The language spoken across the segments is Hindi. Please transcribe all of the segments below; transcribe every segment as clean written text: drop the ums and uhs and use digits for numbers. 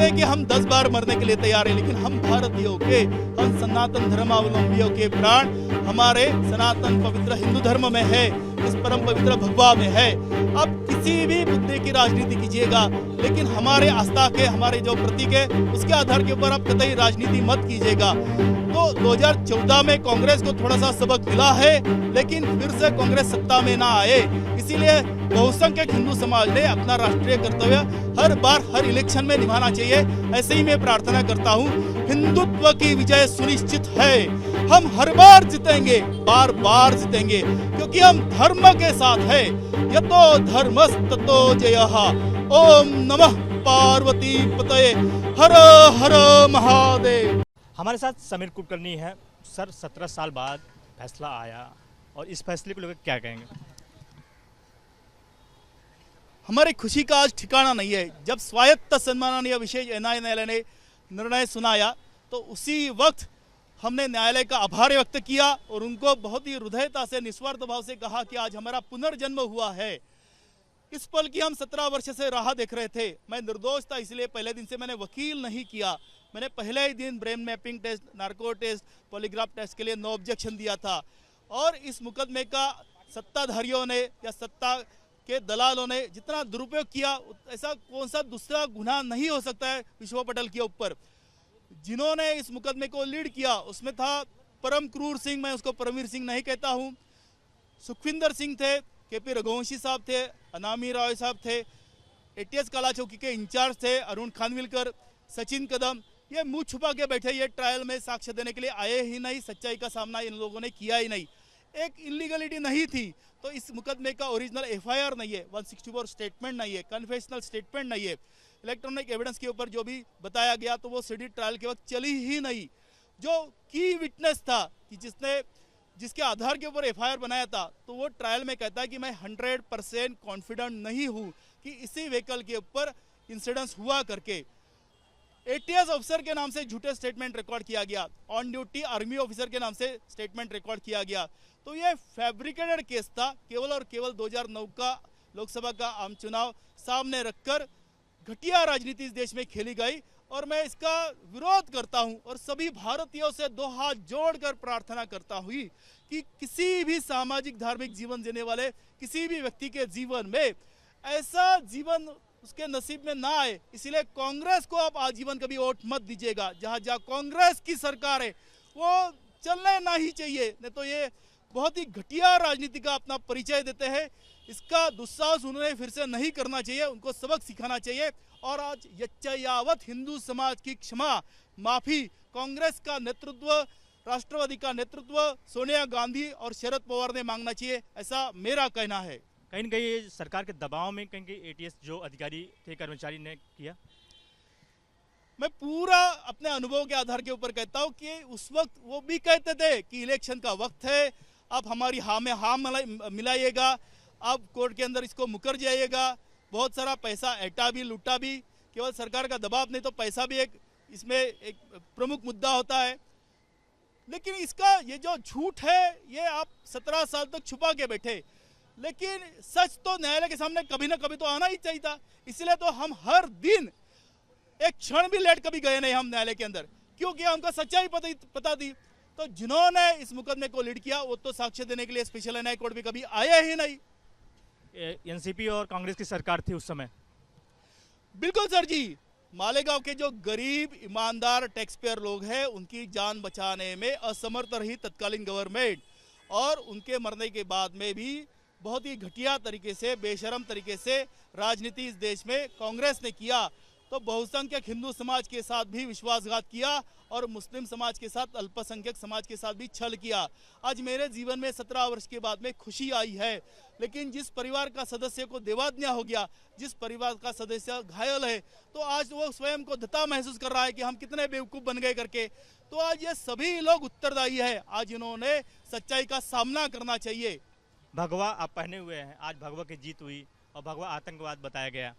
कहते हैं कि हम 10 बार मरने के लिए तैयार हैं, लेकिन हम भारतीयों के, हम सनातन धर्मावलंबियों के प्राण हमारे सनातन पवित्र हिंदू धर्म में है, इस परम पवित्र भगवा में है। अब किसी भी मुद्दे की राजनीति कीजिएगा, लेकिन हमारे आस्था के, हमारे जो प्रतीक है उसके आधार के ऊपर आप कतई राजनीति मत कीजिएगा। तो 2014 में कांग्रेस को थोड़ा सा सबक मिला है, लेकिन फिर से कांग्रेस सत्ता में ना आए, इसीलिए बहुसंख्यक हिंदू समाज ने अपना राष्ट्रीय कर्तव्य हर बार हर इलेक्शन में निभाना चाहिए। ऐसे ही मैं प्रार्थना करता हूँ, हिंदुत्व की विजय सुनिश्चित है, हम हर बार जीतेंगे, बार बार जीतेंगे, क्योंकि हम धर्म के साथ है। यतो धर्मस् ततो जयः। ओम नमः पार्वती पतये, हर हर महादेव। हमारे साथ समीर कुलकर्णी है। सर, 17 साल बाद फैसला आया और इस फैसले को लेकर क्या कहेंगे? हमारी खुशी का आज ठिकाना नहीं है। जब स्वायत्त सम्माननीय विशेष एनआई न्यायालय ने निर्णय सुनाया तो उसी वक्त हमने न्यायालय का आभार व्यक्त किया और उनको बहुत ही हृदयता से, निस्वार्थ भाव से कहा कि आज हमारा पुनर्जन्म हुआ है। इस पल की हम 17 वर्ष से राह देख रहे थे। मैं निर्दोष था, इसलिए पहले दिन से मैंने वकील नहीं किया। मैंने पहले ही दिन brain mapping test, narco test, polygraph test के लिए नो ऑब्जेक्शन दिया था। और इस मुकदमे का सत्ताधारियों ने या सत्ता के दलालों ने जितना दुरुपयोग किया, ऐसा कौन सा दूसरा गुनाह नहीं हो सकता है विश्व पटल के ऊपर। जिन्होंने इस मुकदमे को लीड किया उसमें था परम क्रूर सिंह, मैं उसको परमवीर सिंह नहीं कहता हूँ, सुखविंदर सिंह थे, केपी रघुवंशी साहब थे, अनामी रॉय साहब थे, एटीएस काला चौकी के इंचार्ज थे अरुण खानविलकर, सचिन कदम। ये मुंह छुपा के बैठे, ये ट्रायल में साक्ष्य देने के लिए आए ही नहीं, सच्चाई का सामना इन लोगों ने किया ही नहीं। एक इलीगलिटी नहीं थी तो इस मुकदमे का ओरिजिनल एफआईआर नहीं है, 164 स्टेटमेंट नहीं है, कन्फेशनल स्टेटमेंट नहीं है, इलेक्ट्रॉनिक एविडेंस के ऊपर जो भी बताया गया तो वो सीडी ट्रायल के वक्त चली ही नहीं। जो की विटनेस था कि जिसके आधार के ऊपर एफआईआर बनाया था, तो वो ट्रायल में कहता है कि मैं 100% कॉन्फिडेंट नहीं हूँ कि इसी व्हीकल के ऊपर इंसिडेंस हुआ करके। एटीएस ऑफिसर के नाम से झूठे स्टेटमेंट रिकॉर्ड किया गया, ऑन ड्यूटी आर्मी ऑफिसर के नाम से स्टेटमेंट रिकॉर्ड किया गया। तो ये फैब्रिकेटेड केस था, केवल और केवल 2009 का लोकसभा का आम चुनाव सामने रखकर घटिया राजनीति इस देश में खेली गई और मैं इसका विरोध करता हूं और सभी भारतीयों से दो हाथ जोड़कर प्रार्थना करता हूं कि किसी भी सामाजिक धार्मिक जीवन जीने वाले किसी भी व्यक्ति के जीवन में ऐसा जीवन उसके नसीब में ना आए। इसीलिए कांग्रेस को आप आजीवन कभी वोट मत दीजिएगा। जहां जहां कांग्रेस की सरकार है वो चलने ना ही चाहिए, नहीं तो ये बहुत ही घटिया राजनीति का अपना परिचय देते हैं। इसका दुस्साहस उन्हें फिर से नहीं करना चाहिए, उनको सबक सिखाना चाहिए। और आज यच्चयावत हिंदू समाज की क्षमा माफी, कांग्रेस का नेतृत्व, राष्ट्रवादी का नेतृत्व, सोनिया गांधी और शरद पवार ने मांगना चाहिए, ऐसा मेरा कहना है। कहीं न कहीं सरकार के दबाव में कहीं एटीएस जो अधिकारी थे, कर्मचारी ने किया। मैं पूरा अपने अनुभव के आधार के ऊपर कहता हूं कि उस वक्त वो भी कहते थे कि इलेक्शन का वक्त है, आप हमारी हाँ में हाँ मिलाइएगा, आप कोर्ट के अंदर इसको मुकर जाइएगा, बहुत सारा पैसा ऐटा भी लूटा भी, केवल सरकार का दबाव नहीं तो पैसा भी इसमें एक प्रमुख मुद्दा होता है। लेकिन इसका ये जो झूठ है ये आप 17 साल तक छुपा के बैठे, लेकिन सच तो न्यायालय के सामने कभी ना कभी तो आना ही चाहिए था। इसलिए तो हम हर दिन एक क्षण भी लेट कभी गए नहीं हम न्यायालय के अंदर, क्योंकि हमको सच्चाई पता थी। तो जिन्होंने इस मुकदमे को लीड किया वो तो साक्ष्य देने के लिए स्पेशल एनआई कोर्ट में कभी आए ही नहीं। एनसीपी और कांग्रेस की सरकार थी उस समय। बिल्कुल सर जी, मालेगांव के जो गरीब ईमानदार टैक्स पेयर लोग हैं उनकी जान बचाने में असमर्थ रही तत्कालीन गवर्नमेंट, और उनके मरने के बाद में भी बहुत ही घटिया तरीके से, बेशरम तरीके से राजनीति इस देश में कांग्रेस ने किया। तो बहुसंख्यक हिंदू समाज के साथ भी विश्वासघात किया और मुस्लिम समाज के साथ, अल्पसंख्यक समाज के साथ भी छल किया। आज मेरे जीवन में 17 वर्ष के बाद में खुशी आई है, लेकिन जिस परिवार का सदस्य को देवाज्ञा हो गया, जिस परिवार का सदस्य घायल है, तो आज वो स्वयं को धता महसूस कर रहा है कि हम कितने बेवकूफ़ बन गए करके। तो आज ये सभी लोग उत्तरदायी है, आज इन्होंने सच्चाई का सामना करना चाहिए। भगवा आप पहने हुए हैं, आज भगवा की जीत हुई और भगवा आतंकवाद बताया गया।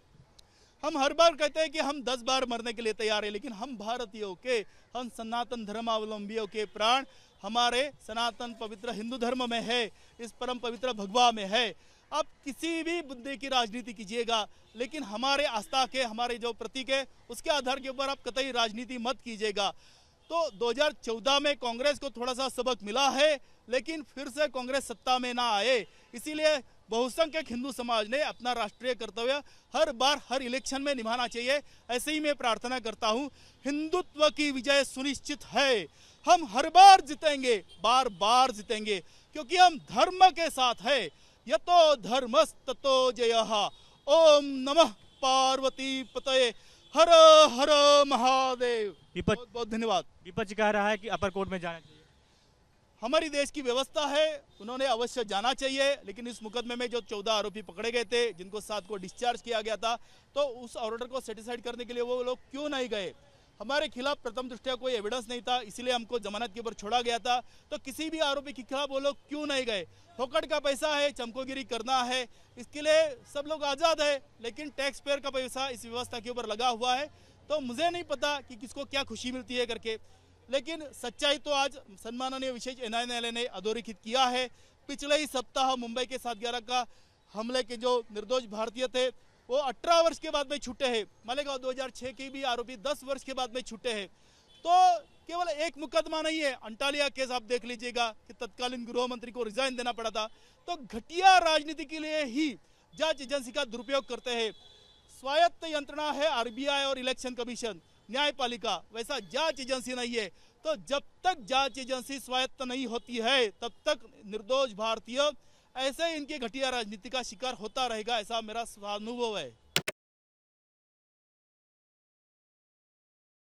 हम हर बार कहते हैं कि हम 10 बार मरने के लिए तैयार हैं, लेकिन हम भारतीयों के, हम सनातन धर्मावलंबियों के प्राण हमारे सनातन पवित्र हिंदू धर्म में है, इस परम पवित्र भगवा में है। आप किसी भी मुद्दे की राजनीति कीजिएगा, लेकिन हमारे आस्था के, हमारे जो प्रतीक है उसके आधार के ऊपर आप कतई राजनीति मत कीजिएगा। तो 2014 में कांग्रेस को थोड़ा सा सबक मिला है, लेकिन फिर से कांग्रेस सत्ता में ना आए, इसीलिए बहुसंख्यक हिंदू समाज ने अपना राष्ट्रीय कर्तव्य हर बार हर इलेक्शन में निभाना चाहिए। ऐसे ही मैं प्रार्थना करता हूं, हिंदुत्व की विजय सुनिश्चित है, हम हर बार जीतेंगे, बार बार जीतेंगे, क्योंकि हम धर्म के साथ है। यतो धर्मस्ततो जयः। ओम नमः पार्वती पतये, हर हर महादेव। विपक्ष बहुत बहुत धन्यवाद। विपक्ष कह रहा है कि अपर कोर्ट में जाना चाहिए। हमारी देश की व्यवस्था है, उन्होंने अवश्य जाना चाहिए, लेकिन इस मुकदमे में जो 14 आरोपी पकड़े गए थे, जिनको 7 को डिस्चार्ज किया गया था, तो उस ऑर्डर को सेटिस्फाइड करने के लिए वो लोग क्यों नहीं गए? हमारे खिलाफ प्रथम दृष्टया कोई एविडेंस नहीं था, इसीलिए हमको जमानत के ऊपर छोड़ा गया था। तो किसी भी आरोपी के खिलाफ वो लोग क्यों नहीं गए? फोकट का पैसा है, चमकोगिरी करना है, इसके लिए सब लोग आज़ाद है, लेकिन टैक्स पेयर का पैसा इस व्यवस्था के ऊपर लगा हुआ है। तो मुझे नहीं पता कि किसको क्या खुशी मिलती है करके, लेकिन सच्चाई तो आज सम्माननीय विशेष न्यायालय ने अधोरेखित किया है। पिछले ही सप्ताह मुंबई के 7/11 का हमले के जो निर्दोष भारतीय थे वो 18 वर्ष के बाद में छूटे हैं। मालेगांव 2006 के भी आरोपी 10 वर्ष के बाद में छूटे हैं। तो केवल एक मुकदमा नहीं है, अंटालिया केस आप देख लीजिएगा कि तत्कालीन गृह मंत्री को रिजाइन देना पड़ा था। तो घटिया राजनीति के लिए ही जांच एजेंसी का दुरुपयोग करते हैं। स्वायत्त यंत्रणा है आरबीआई और इलेक्शन कमीशन, न्यायपालिका, वैसा जांच एजेंसी नहीं है। तो जब तक जांच एजेंसी स्वायत्त नहीं होती है, तब तक निर्दोष भारतीय ऐसे इनकी घटिया राजनीति का शिकार होता रहेगा, ऐसा मेरा अनुभव है।